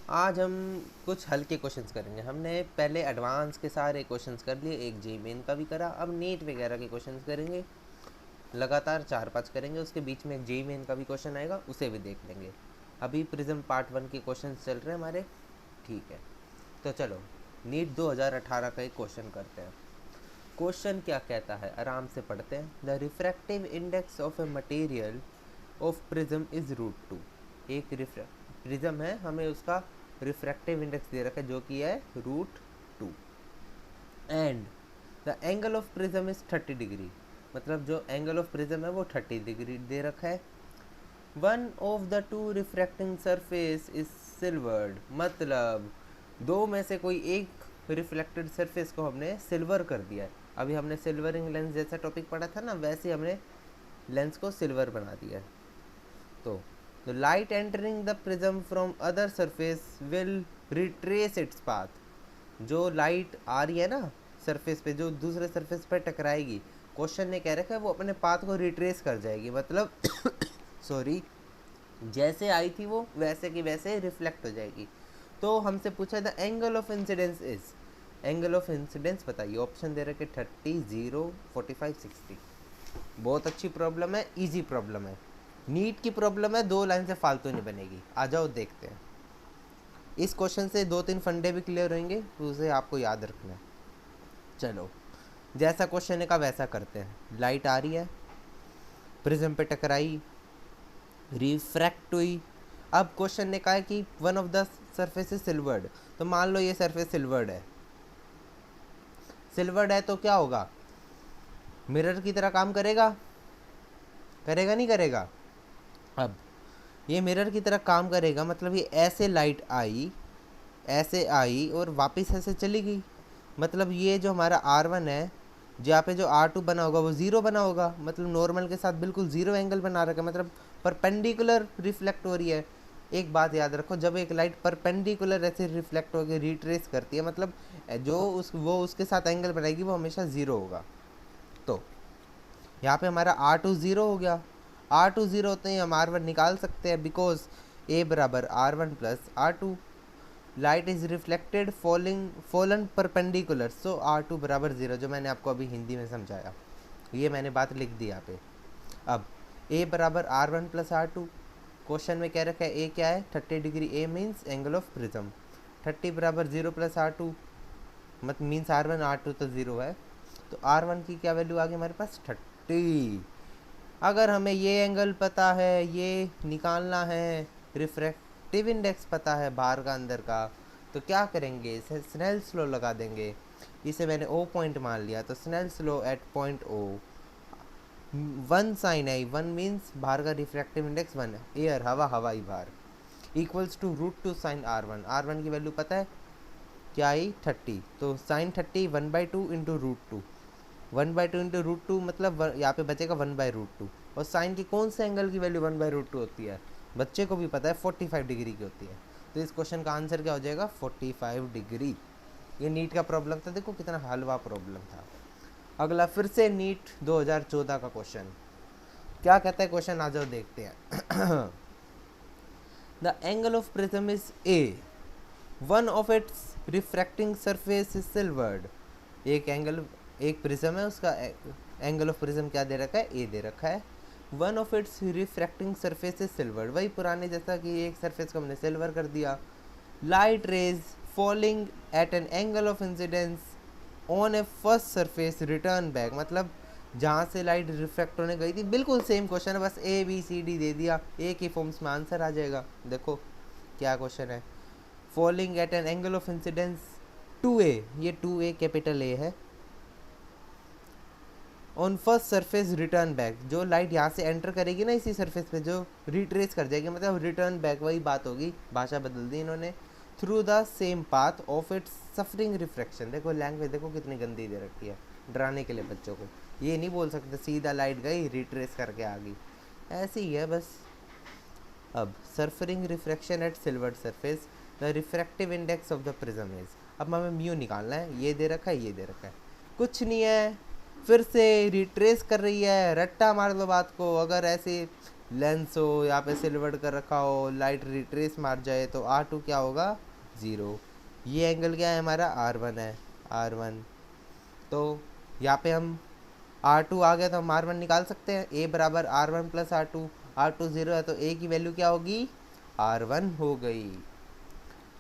आज हम कुछ हल्के क्वेश्चंस करेंगे। हमने पहले एडवांस के सारे क्वेश्चंस कर लिए, एक जी मेन का भी करा, अब नीट वगैरह के क्वेश्चंस करेंगे। लगातार 4-5 करेंगे, उसके बीच में एक जी मेन का भी क्वेश्चन आएगा, उसे भी देख लेंगे। अभी प्रिज्म पार्ट 1 के क्वेश्चंस चल रहे हैं हमारे। ठीक है, तो चलो नीट 2018 का एक क्वेश्चन करते हैं। क्वेश्चन क्या कहता है, आराम से पढ़ते हैं। The refractive index of a material of prism is √2। एक प्रिज्म है, हमें उसका रिफ्रैक्टिव इंडेक्स दे रखा है जो कि है √2। And the angle of prism is 30 degree, मतलब जो एंगल ऑफ प्रिज्म है वो 30 डिग्री दे रखा है। One of the two refracting surface is silvered, मतलब दो में से कोई एक रिफ्लेक्टेड सरफेस को हमने सिल्वर कर दिया है। अभी हमने सिल्वरिंग लेंस जैसा टॉपिक पढ़ा था ना, वैसे हमने लेंस को सिल्वर बना दिया है। तो the light entering the prism from other surface will retrace its path। जो लाइट आ रही है ना सरफेस पे, जो दूसरे सरफेस पे टकराएगी, क्वेश्चन ने कह रखा है वो अपने पाथ को रिट्रेस कर जाएगी, मतलब सॉरी, जैसे आई थी वो वैसे की वैसे रिफ्लेक्ट हो जाएगी। तो हमसे पूछा the angle of incidence is, angle of incidence बताइए। ऑप्शन दे रखे 30, 0, 45, 60। बहुत अच्छी प्रॉब्लम है, इजी प्रॉब्लम है। नीट की प्रॉब्लम है, 2 लाइन से फालतू नहीं बनेगी। आ जाओ देखते हैं। इस क्वेश्चन से 2-3 फंडे भी क्लियर होंगे, तो उसे आपको याद रखना है। चलो, जैसा क्वेश्चन है का वैसा करते हैं। लाइट आ रही है, प्रिज्म पे टकराई, रिफ्रैक्ट हुई। अब क्वेश्चन ने कहा है कि one of the surface is silvered, तो मान लो ये सरफेस सिल्वर्ड है। सिल्वर्ड है तो क्या होगा, मिरर की तरह काम करेगा, करेगा नहीं करेगा। अब ये मिरर की तरह काम करेगा, मतलब ये ऐसे लाइट आई, ऐसे आई और वापस ऐसे चली गई। मतलब ये जो हमारा R1 है, जहाँ पे जो R2 बना होगा वो 0 बना होगा, मतलब नॉर्मल के साथ बिल्कुल 0 एंगल बना रखा है, मतलब परपेंडिकुलर रिफ्लेक्ट हो रही है। एक बात याद रखो, जब एक लाइट परपेंडिकुलर ऐसे रिफ्लेक्ट होकर रिट्रेस करती है, मतलब जो वो उसके साथ एंगल बनाएगी वो हमेशा 0 होगा। तो यहाँ पे हमारा R2 0 हो गया। R2 0 होते ही हम R1 निकाल सकते हैं, बिकॉज A बराबर R1 plus R2। Light is reflected fallen perpendicular, so R2 बराबर 0, जो मैंने आपको अभी हिंदी में समझाया, ये मैंने बात लिख दी यहाँ पे। अब A बराबर R1 प्लस R2, क्वेश्चन में कह रखा है A क्या है, 30 degree. A means angle of prism. 30 बराबर 0 प्लस R2, मतलब मीन्स R1, R2 तो 0 है, तो R1 की क्या वैल्यू आ गई हमारे पास, 30। अगर हमें ये एंगल पता है, ये निकालना है, रिफ्रैक्टिव इंडेक्स पता है बाहर का अंदर का, तो क्या करेंगे, स्नेल्स लॉ लगा देंगे। इसे मैंने O पॉइंट मान लिया, तो Snell's law at point O, 1 sine है, 1 मीन्स बाहर का रिफ्रैक्टिव इंडेक्स 1 है, एयर हवा, हवाई बाहर, equals to √2 sign R1। R1 की वैल्यू पता है क्या आई, 30, तो साइन 30 1/2 इंटू √2, 1/2 इंटू √2, मतलब यहाँ पे बचेगा 1/√2। और साइन की कौन से एंगल की वैल्यू 1/√2 होती है, बच्चे को भी पता है, 45 डिग्री की होती है। तो इस क्वेश्चन का आंसर क्या हो जाएगा, 45 डिग्री। ये नीट का प्रॉब्लम था, देखो कितना हलवा प्रॉब्लम था। अगला फिर से नीट 2014 का क्वेश्चन, क्या कहता है क्वेश्चन, आ जाओ देखते हैं। The angle of prism is A, one of its refracting surface is silvered. एक प्रिज्म है, उसका एंगल ऑफ प्रिज्म क्या दे रखा है, A दे रखा है। One of its refracting surface is silvered, वही पुराने जैसा कि एक सरफेस को हमने सिल्वर कर दिया। Light rays falling eight an angle of incidence on A first surface return back, मतलब जहाँ से लाइट रिफ्लेक्ट होने गई थी, बिल्कुल सेम क्वेश्चन है, बस ABCD दे दिया, एक ही फॉर्म्स में आंसर आ जाएगा। देखो क्या क्वेश्चन है, falling eight an angle of incidence 2A, ये 2A कैपिटल A है, on first surface return back, जो लाइट यहाँ से एंटर करेगी ना इसी सरफेस पे, जो रिट्रेस कर जाएगी, मतलब रिटर्न बैक, वही बात होगी, भाषा बदल दी इन्होंने। Through the same path of its suffering refraction, देखो लैंग्वेज देखो कितनी गंदी दे रखी है, डराने के लिए बच्चों को। ये नहीं बोल सकते सीधा लाइट गई रिट्रेस करके आ गई, ऐसे ही है बस। अब suffering refraction at silver surface, the refractive index of the prism is, अब हमें म्यू निकालना है, ये दे रखा है, ये दे रखा है, कुछ नहीं है, फिर से रिट्रेस कर रही है, रट्टा मार दो बात को। अगर ऐसे लेंस हो, यहाँ पे सिल्वर्ड कर रखा हो, लाइट रिट्रेस मार जाए तो R2 क्या होगा 0। ये एंगल क्या है हमारा R1 है, R1। तो यहाँ पे हम R2 आ गया तो हम R1 निकाल सकते हैं। A बराबर R1 प्लस R2, R2 0 है तो A की वैल्यू क्या होगी R1 हो गई।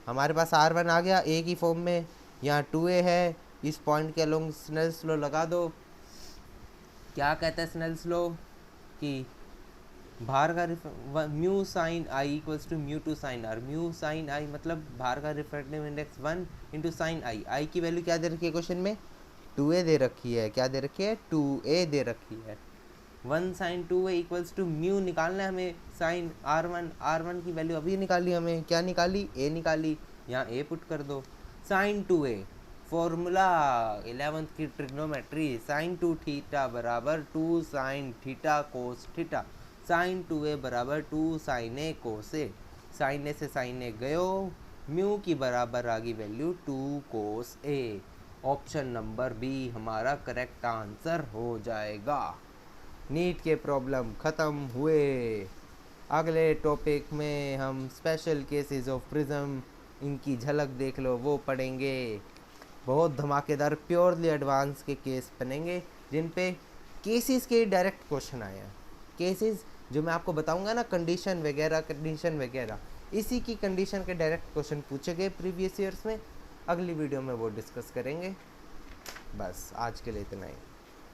हमारे पास R1 आ गया A की फॉर्म में, यहाँ 2A है, इस पॉइंट के अलोंग स्नेल्स लॉ लगा दो। क्या कहता है स्नेल्स लॉ कि बाहर का mu sine i equals to mu two sine r. Mu sine i मतलब बाहर का refractive index 1 into sine i. I की वैल्यू क्या दे रखी है क्वेश्चन में 2A दे रखी है। क्या दे रखी है 2A दे रखी है। 1 sign 2A equals to mu निकालना है हमें साइन R1। R1 की वैल्यू अभी निकाली हमें, क्या निकाली A निकाली, यहाँ A पुट कर दो। साइन 2A फॉर्मूला 11th की ट्रिग्नोमेट्री, साइन 2 थीटा बराबर 2 sine theta cos theta. Sine 2A बराबर 2 साइन ए कोस ए। साइन ए से साइन ए गयो, म्यू की बराबर आ गई वैल्यू 2 कोस ए। ऑप्शन नंबर बी हमारा करेक्ट आंसर हो जाएगा। नीट के प्रॉब्लम ख़त्म हुए। अगले टॉपिक में हम स्पेशल केसेस ऑफ प्रिज्म, इनकी झलक देख लो वो पढ़ेंगे। बहुत धमाकेदार प्योरली एडवांस के केस बनेंगे जिन पे केसेस के डायरेक्ट क्वेश्चन आए हैं। केसेस जो मैं आपको बताऊंगा ना, कंडीशन वगैरह, इसी की कंडीशन के डायरेक्ट क्वेश्चन पूछे गए प्रीवियस ईयर्स में। अगली वीडियो में वो डिस्कस करेंगे। बस आज के लिए इतना ही।